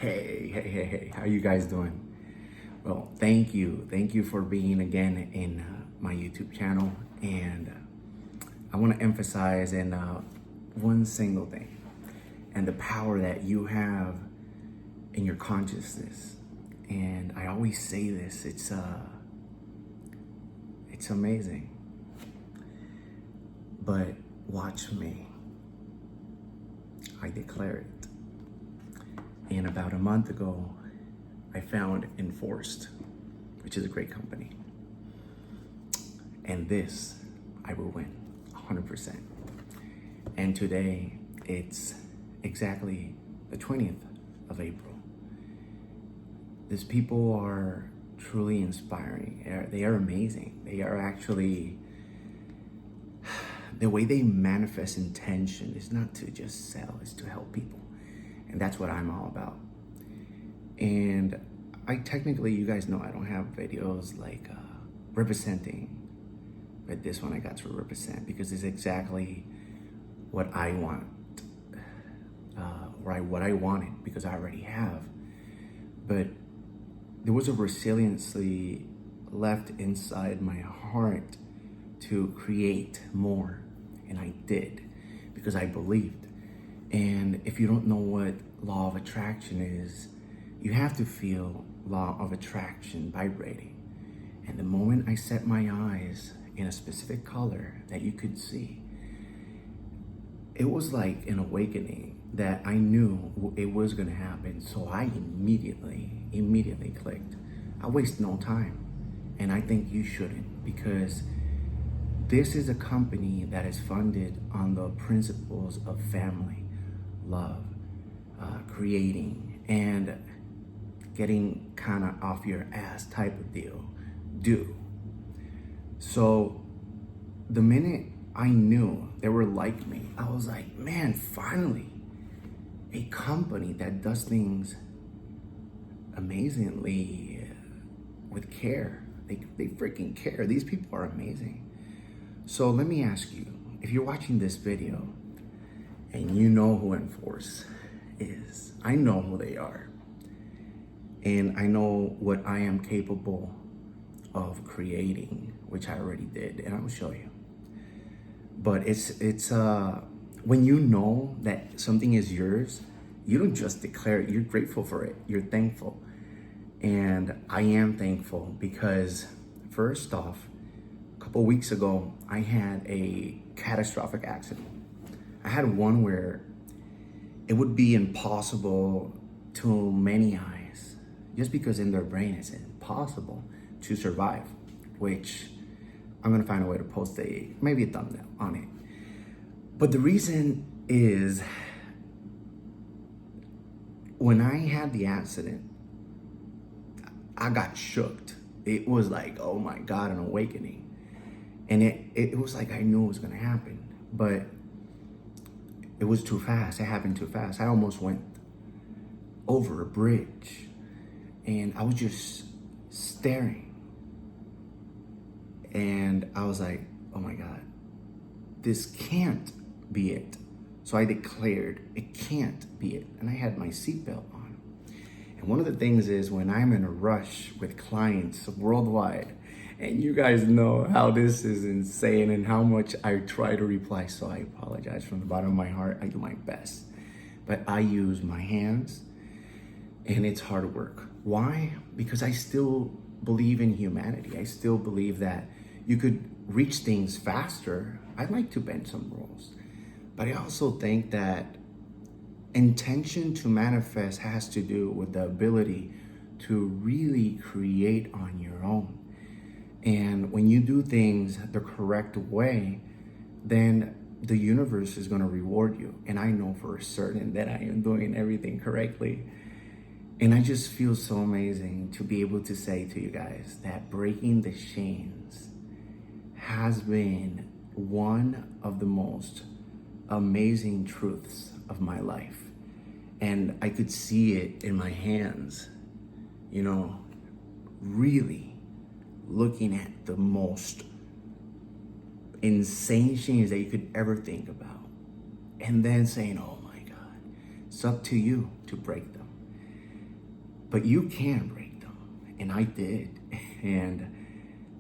Hey, how you guys doing? Well, thank you for being again in my YouTube channel. And I want to emphasize in one single thing, and the power that you have in your consciousness. And I always say this, it's amazing. But watch me. I declare it. And about a month ago, I found Enrforce, which is a great company. And this, I will win 100%. And today, it's exactly the 20th of April. These people are truly inspiring. They are amazing. They are actually, the way they manifest intention is not to just sell, it's to help people. And that's what I'm all about. And I technically, you guys know I don't have videos like representing, but this one I got to represent because it's exactly what I want, what I wanted, because I already have. But there was a resiliency left inside my heart to create more, and I did because I believed. And if you don't know what law of attraction is, you have to feel law of attraction vibrating. And the moment I set my eyes in a specific color that you could see, it was like an awakening that I knew it was gonna happen. So I immediately clicked. I waste no time. And I think you shouldn't, because this is a company that is funded on the principles of family, love, creating, and getting kind of off your ass type of deal. So the minute I knew they were like me, I was like, man, finally, a company that does things amazingly with care. They freaking care. These people are amazing. So let me ask you, if you're watching this video and you know who Enrforce is, I know who they are. And I know what I am capable of creating, which I already did, and I will show you. But it's when you know that something is yours, you don't just declare it, you're grateful for it, you're thankful. And I am thankful because, first off, a couple weeks ago, I had a catastrophic accident. I had one where it would be impossible to many eyes, just because in their brain it's impossible to survive, which I'm gonna find a way to post maybe a thumbnail on it. But the reason is, when I had the accident, I got shook. It was like, oh my God, an awakening. And it was like I knew it was gonna happen, but it was too fast. It happened too fast. I almost went over a bridge, and I was just staring. And I was like, oh my God, this can't be it. So I declared, it can't be it. And I had my seatbelt on. And one of the things is, when I'm in a rush with clients worldwide, and you guys know how this is insane and how much I try to reply, so I apologize from the bottom of my heart. I do my best. But I use my hands, and it's hard work. Why? Because I still believe in humanity. I still believe that you could reach things faster. I'd like to bend some rules. But I also think that intention to manifest has to do with the ability to really create on your own. And when you do things the correct way, then the universe is going to reward you. And I know for certain that I am doing everything correctly. And I just feel so amazing to be able to say to you guys that breaking the chains has been one of the most amazing truths of my life. And I could see it in my hands, really looking at the most insane chains that you could ever think about, and then saying, oh my God, it's up to you to break them. But you can break them. And I did. And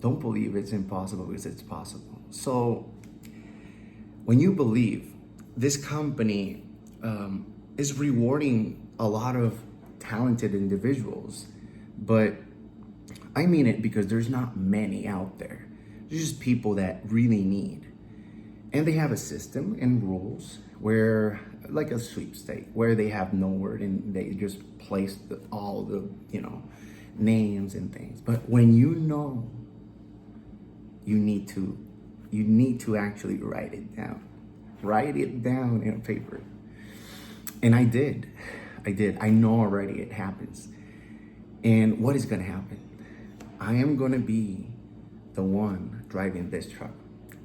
don't believe it's impossible, because it's possible. So when you believe, this company is rewarding a lot of talented individuals, but I mean it because there's not many out there. There's just people that really need. And they have a system and rules where, like a sweepstake, where they have no word and they just place all the, names and things. But when you know, you need to actually write it down. Write it down in paper. And I did. I know already it happens. And what is going to happen? I am going to be the one driving this truck.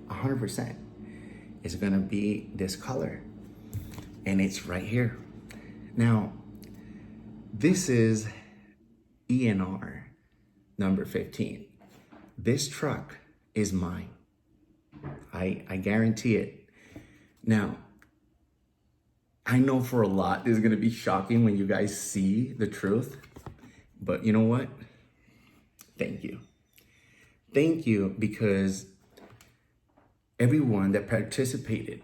100%. It's going to be this color. And it's right here. Now, this is ENR number 15. This truck is mine. I guarantee it. Now, I know for a lot this is going to be shocking when you guys see the truth. But you know what? Thank you. Thank you, because everyone that participated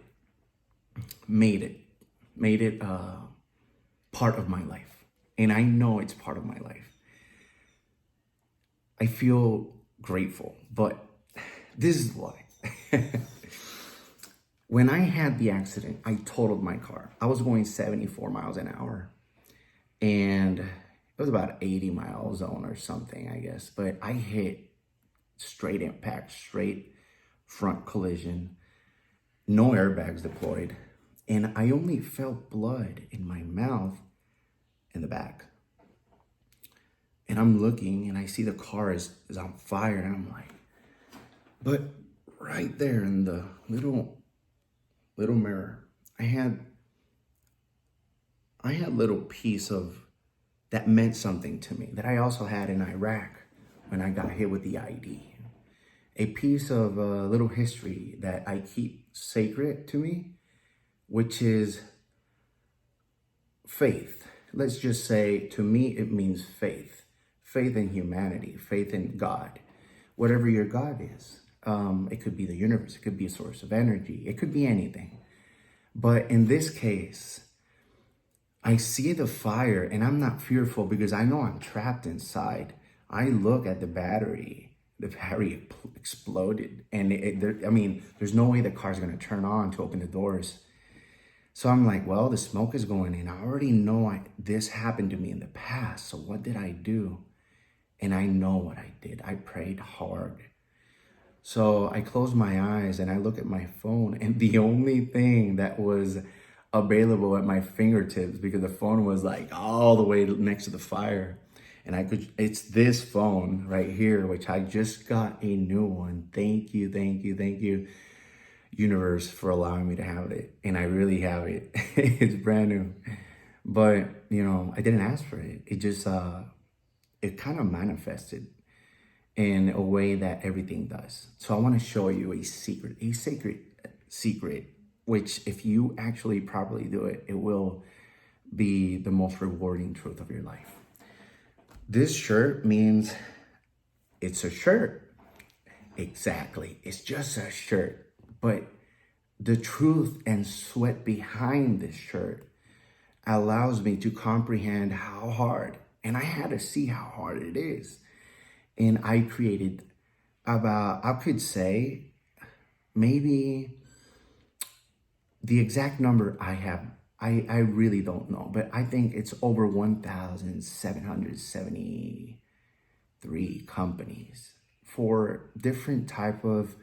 made it part of my life. And I know it's part of my life. I feel grateful, but this is why. When I had the accident, I totaled my car. I was going 74 miles an hour, and it was about 80 mile zone or something, I guess. But I hit straight impact, straight front collision, no airbags deployed. And I only felt blood in my mouth and the back. And I'm looking and I see the car is on fire. And I'm like, but right there in the little mirror, I had little piece of that meant something to me that I also had in Iraq when I got hit with the ID. A piece of little history that I keep sacred to me, which is faith. Let's just say, to me, it means faith. Faith in humanity, faith in God, whatever your God is. It could be the universe, it could be a source of energy, it could be anything. But in this case, I see the fire and I'm not fearful because I know I'm trapped inside. I look at the battery exploded, and there's no way the car's gonna turn on to open the doors. So I'm like, well, the smoke is going in. I already know this happened to me in the past. So what did I do? And I know what I did. I prayed hard. So I close my eyes and I look at my phone, and the only thing that was available at my fingertips, because the phone was like all the way next to the fire, and it's this phone right here, which I just got a new one. Thank you, universe, for allowing me to have it. And I really have it. It's brand new. But, I didn't ask for it. It just, it kind of manifested in a way that everything does. So I want to show you a sacred secret, which if you actually properly do it, it will be the most rewarding truth of your life. This shirt means it's a shirt. Exactly. It's just a shirt. But the truth and sweat behind this shirt allows me to comprehend how hard, and I had to see how hard it is. And I created I could say, maybe the exact number I have, I really don't know, but I think it's over 1,773 companies for different type of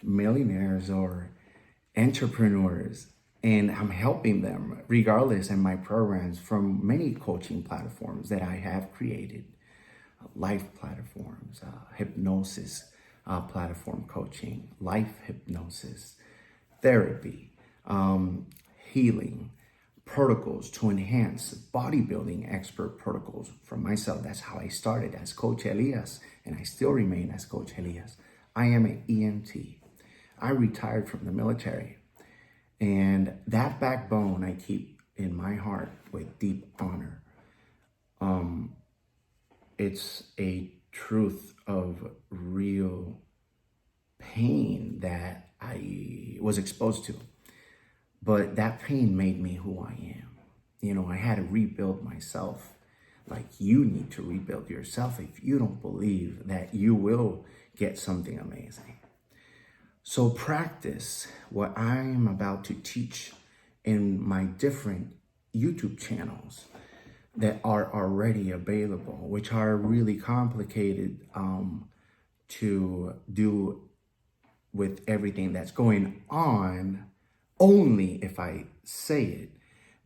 millionaires or entrepreneurs. And I'm helping them regardless in my programs from many coaching platforms that I have created. Life platforms, hypnosis platform coaching, life hypnosis, therapy, healing, protocols to enhance bodybuilding expert protocols from myself. That's how I started as Coach Elias, and I still remain as Coach Elias. I am an EMT. I retired from the military, and that backbone I keep in my heart with deep honor. it's a truth of real pain that I was exposed to. But that pain made me who I am. You know, I had to rebuild myself. Like, you need to rebuild yourself if you don't believe that you will get something amazing. So practice what I am about to teach in my different YouTube channels that are already available, which are really complicated to do with everything that's going on, only if I say it.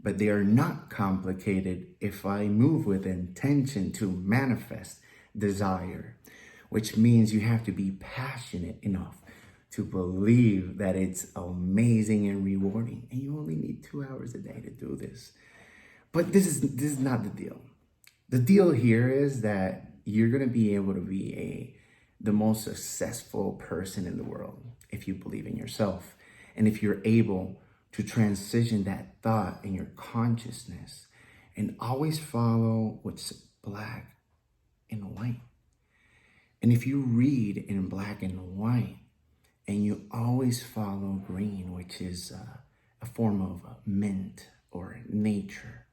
But they are not complicated if I move with intention to manifest desire, which means you have to be passionate enough to believe that it's amazing and rewarding. And you only need 2 hours a day to do this. But this is not the deal. The deal here is that you're gonna be able to be the most successful person in the world if you believe in yourself. And if you're able to transition that thought in your consciousness and always follow what's black and white. And if you read in black and white and you always follow green, which is a form of mint or nature,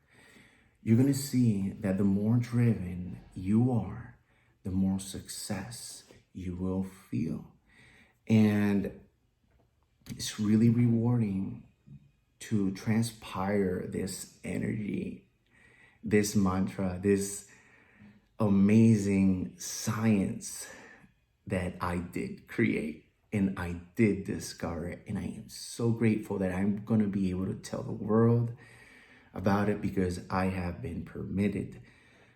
you're gonna see that the more driven you are, the more success you will feel. And it's really rewarding to transpire this energy, this mantra, this amazing science that I did create and I did discover it. And I am so grateful that I'm going to be able to tell the world about it, because I have been permitted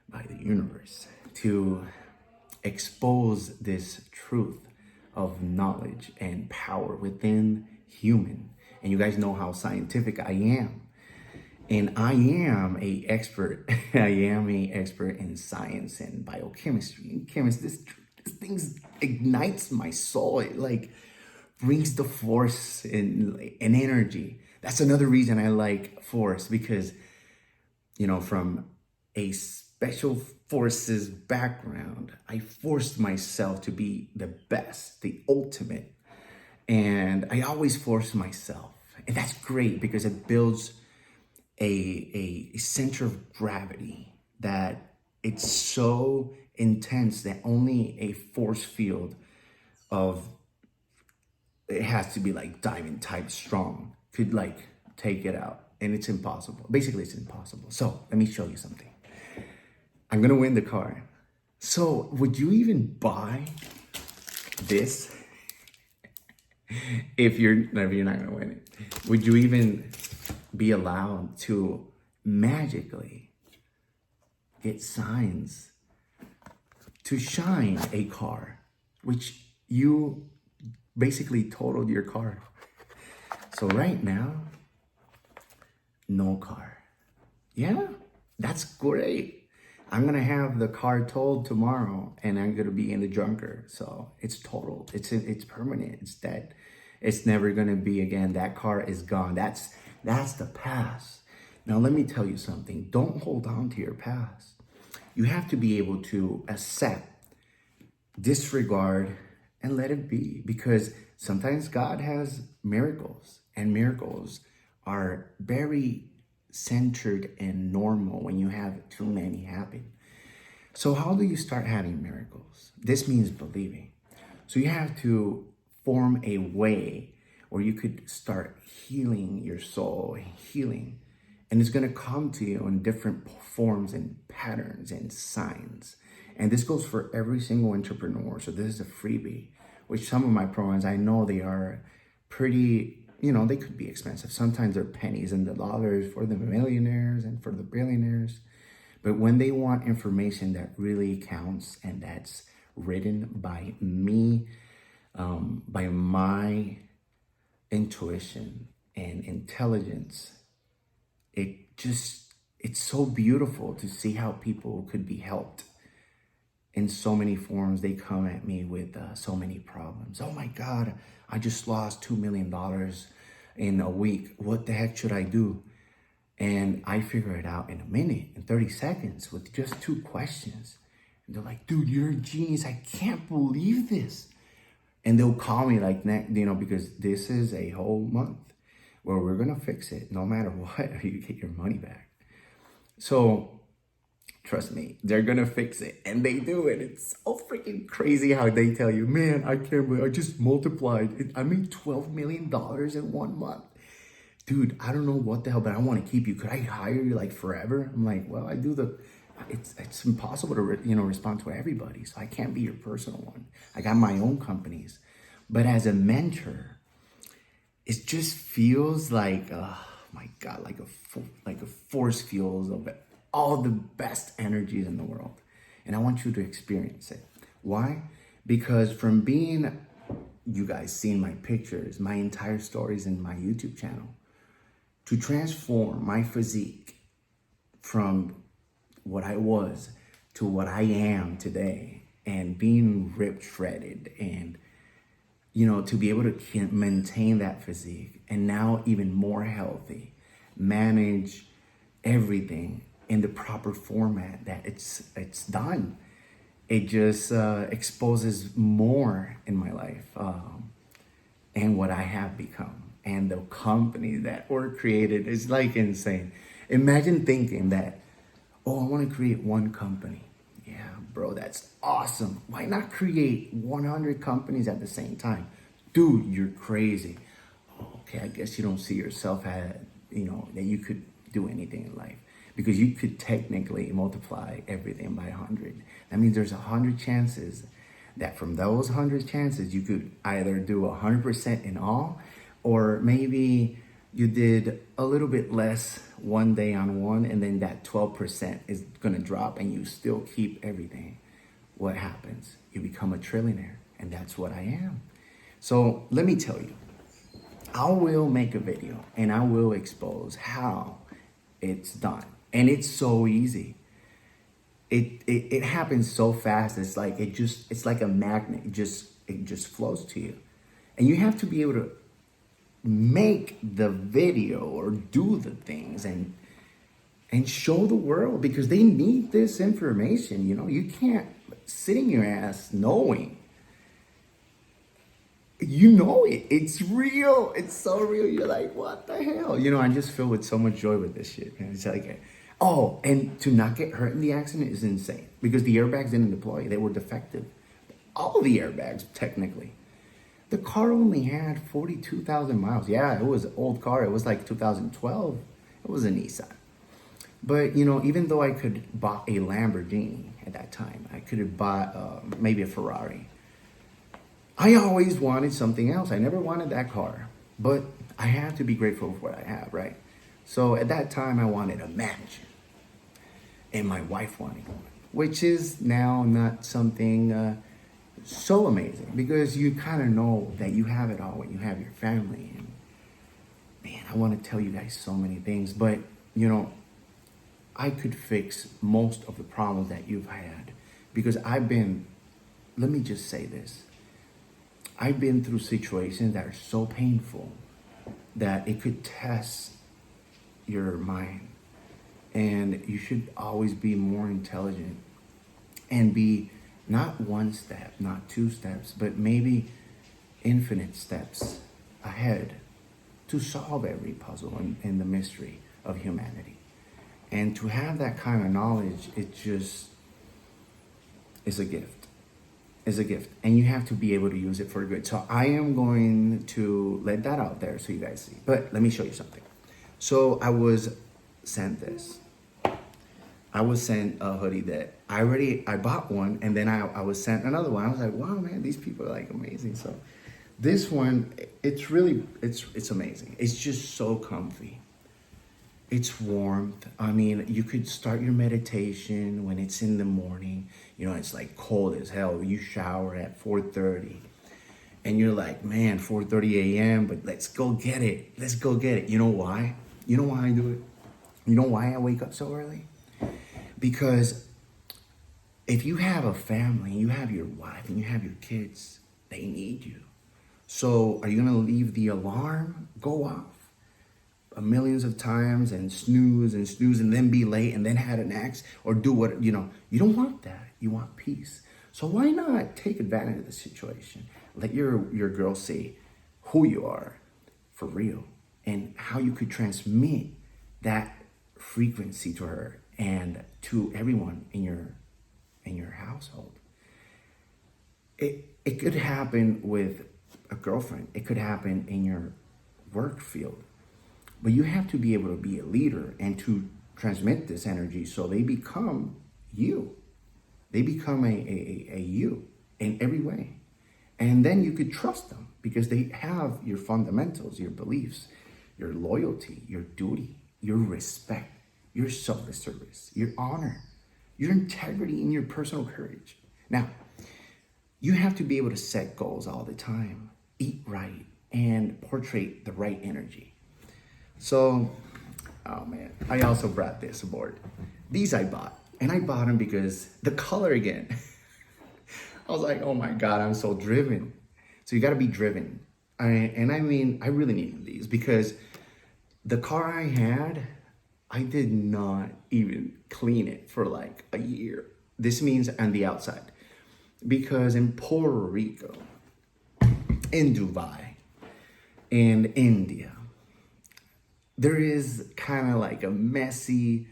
by the universe to expose this truth of knowledge and power within human. And you guys know how scientific I am. And I am a expert. I am a expert in science and biochemistry and chemistry. This thing ignites my soul. It like brings the force and energy. That's another reason I like force, because, you know, from a special forces background, I forced myself to be the best, the ultimate. And I always force myself. And that's great because it builds a center of gravity that it's so intense that only a force field of, it has to be like diamond type strong, could like take it out. And it's impossible. Basically, it's impossible. So let me show you something. I'm gonna win the car. So would you even buy this? If you're not gonna win it, would you even be allowed to magically get signs to shine a car, which you basically totaled your car? So right now, no car. Yeah, that's great. I'm gonna have the car totaled tomorrow and I'm gonna be in the junker. So it's totaled, it's permanent, it's dead. It's never gonna be again. That car is gone. That's the past. Now let me tell you something. Don't hold on to your past. You have to be able to accept, disregard, and let it be, because sometimes God has miracles, and miracles are very centered and normal when you have too many happen. So how do you start having miracles? This means believing. So you have to form a way where you could start healing your soul and healing. And it's going to come to you in different forms and patterns and signs. And this goes for every single entrepreneur. So this is a freebie, which some of my programs, I know they are pretty, they could be expensive. Sometimes they're pennies and the dollars for the millionaires and for the billionaires. But when they want information that really counts and that's written by me, by my intuition and intelligence, it's so beautiful to see how people could be helped in so many forms. They come at me with so many problems. Oh my God, I just lost $2 million in a week. What the heck should I do? And I figure it out in a minute, in 30 seconds with just 2 questions. And they're like, dude, you're a genius. I can't believe this. And they'll call me like, because this is a whole month where we're going to fix it no matter what, or you get your money back. So trust me, they're going to fix it. And they do it. It's so freaking crazy how they tell you, man, I can't believe I just multiplied it. I made $12 million in 1 month. Dude, I don't know what the hell, but I want to keep you. Could I hire you like forever? I'm like, well, it's impossible to, respond to everybody. So I can't be your personal one. I got my own companies. But as a mentor, it just feels like, oh my God, like a force field of all the best energies in the world. And I want you to experience it. Why? Because from being, you guys seen my pictures, my entire stories in my YouTube channel, to transform my physique from what I was to what I am today, and being ripped, shredded, and to be able to maintain that physique, and now even more healthy, manage everything in the proper format that it's done. It just exposes more in my life and what I have become. And the company that were created is like insane. Imagine thinking that, oh, I want to create one company. Yeah, bro, that's awesome. Why not create 100 companies at the same time? Dude, you're crazy. Oh, okay, I guess you don't see yourself as, that you could do anything in life, because you could technically multiply everything by 100. That means there's 100 chances that from those 100 chances, you could either do 100% in all, or maybe you did a little bit less one day on one, and then that 12% is gonna drop and you still keep everything. What happens? You become a trillionaire, and that's what I am. So let me tell you, I will make a video and I will expose how it's done. And it's so easy. It happens so fast. It's like it's like a magnet. It just flows to you. And you have to be able to make the video or do the things and show the world, because they need this information. You can't sit in your ass knowing. It's real. It's so real. You're like, what the hell? I just feel with so much joy with this shit. And it's like, oh, and to not get hurt in the accident is insane, because the airbags didn't deploy. They were defective. All the airbags, technically. The car only had 42,000 miles. Yeah, it was an old car. It was like 2012. It was a Nissan. But, even though I could bought a Lamborghini at that time, I could have bought maybe a Ferrari. I always wanted something else. I never wanted that car. But I have to be grateful for what I have, right? So at that time, I wanted a mansion. And my wife wanted one, which is now not something so amazing, because you kind of know that you have it all when you have your family. And man, I want to tell you guys so many things, but I could fix most of the problems that you've had, because let me just say this. I've been through situations that are so painful that it could test your mind. And you should always be more intelligent and be not one step, not two steps, but maybe infinite steps ahead to solve every puzzle and the mystery of humanity. And to have that kind of knowledge, it's a gift. It's a gift. And you have to be able to use it for good. So I am going to let that out there so you guys see. But let me show you something. So I was sent this. I was sent a hoodie that I bought one, and then I was sent another one. I was like, wow, man, these people are like amazing. So this one, it's amazing. It's just so comfy. It's warmth. I mean, you could start your meditation when it's in the morning. It's like cold as hell. You shower at 4:30. And you're like, man, 4:30 a.m., but let's go get it. Let's go get it. You know why? You know why I do it? You know why I wake up so early? Because if you have a family, you have your wife and you have your kids, they need you. So are you going to leave the alarm go off millions of times and snooze and then be late and then had an ex or do what, you don't want that. You want peace. So why not take advantage of the situation? Let your girl see who you are for real and how you could transmit that frequency to her and to everyone in your household. It could happen with a girlfriend. It could happen in your work field. But you have to be able to be a leader and to transmit this energy so they become you. They become a you in every way. And then you could trust them because they have your fundamentals, your beliefs, your loyalty, your duty, your respect, your selfless service, your honor, your integrity, and your personal courage. Now, you have to be able to set goals all the time, eat right, and portray the right energy. So, oh man, I also brought this aboard. These I bought, and I bought them because the color again. I was like, oh my God, I'm so driven. So you gotta be driven. I really needed these because the car I had, I did not even clean it for like a year. This means on the outside. Because in Puerto Rico, in Dubai, in India, there is kind of like a messy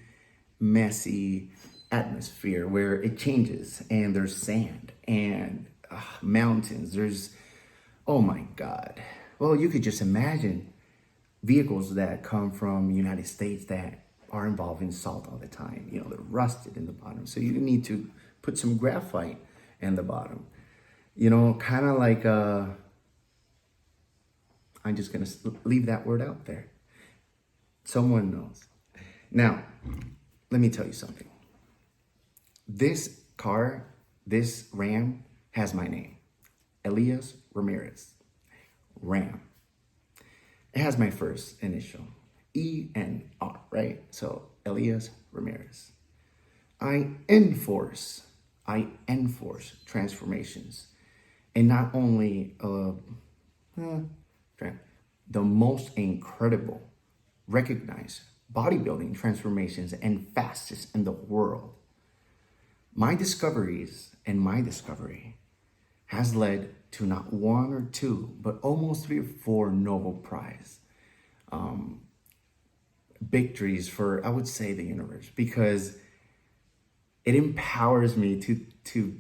atmosphere where it changes and there's sand and mountains. There's, oh my God. Well, you could just imagine vehicles that come from the United States that are involved in salt all the time. They're rusted in the bottom. So you need to put some graphite in the bottom. Kind of like, I'm just going to leave that word out there. Someone knows. Now, let me tell you something. This car, this Ram, has my name. Elias Ramirez. Ram. It has my first initial. ENR, right? So, Elias Ramirez. I enforce transformations. And not only the most incredible, recognized bodybuilding transformations and fastest in the world. My discovery has led to not one or two, but almost 3 or 4 Nobel Prize victories for, I would say, the universe, because it empowers me to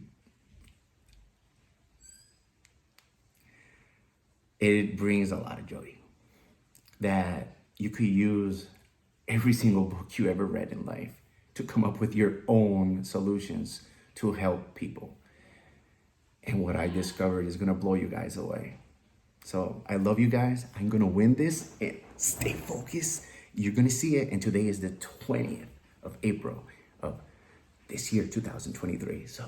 it brings a lot of joy that you could use every single book you ever read in life to come up with your own solutions to help people. And what I discovered is gonna blow you guys away. So I love you guys. I'm gonna win this and stay focused. You're gonna see it. And today is the 20th of April of this year, 2023. So